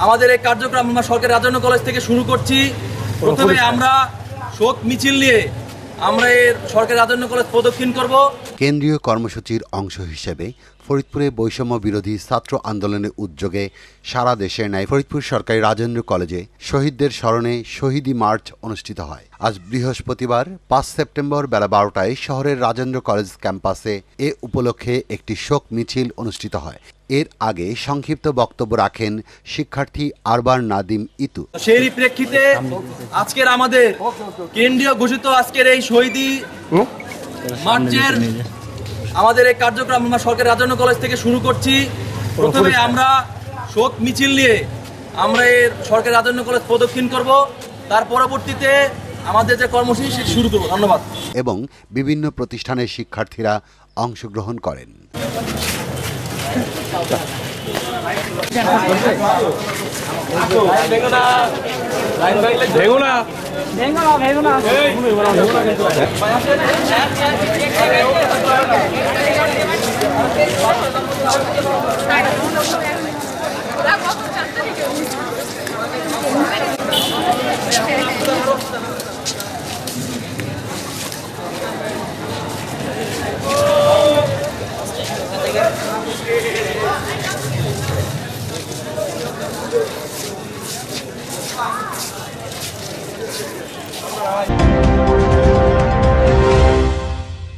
আমাদের এই কার্যক্রম আমরা সরকারি রাজেন্দ্র কলেজ থেকে শুরু করছি। প্রথমে আমরা শোক মিছিল নিয়ে আমরা এর সরকারি রাজেন্দ্র কলেজ প্রদক্ষিণ করব। কেন্দ্রীয় কর্মসূচির অংশ হিসেবে ফরিদপুরে বৈষম্য বিরোধী ছাত্র আন্দোলনের উদ্যোগে সারা দেশের ন্যায় ফরিদপুর সরকারি রাজেন্দ্র কলেজে শহীদদের স্মরণে শহীদি মার্চ অনুষ্ঠিত হয়। আজ বৃহস্পতিবার 5 সেপ্টেম্বর বেলা 12টায় শহরের রাজেন্দ্র কলেজ ক্যাম্পাসে এ উপলক্ষে একটি শোক মিছিল অনুষ্ঠিত হয়। এর আগে সংক্ষিপ্ত বক্তব্য রাখেন শিক্ষার্থী আরবান নাদিম ইতু। সেই প্রেক্ষিতে আজকের আমাদের কেন্দ্রীয় ঘোষিত আজকের এই শহীদি মার্চের আমাদের এই কার্যক্রম আমরা সরকারি রাজেন্দ্র কলেজ থেকে শুরু করছি। প্রথমে আমরা শোক মিছিল নিয়ে আমরা এর সরকারি রাজেন্দ্র কলেজ প্রদক্ষিণ করব। তার পরবর্তীতে আমাদের যে কর্মসূচি সেটি শুরু করব। ধন্যবাদ। এবং বিভিন্ন প্রতিষ্ঠানের শিক্ষার্থীরা অংশগ্রহণ করেন। ভেগুনা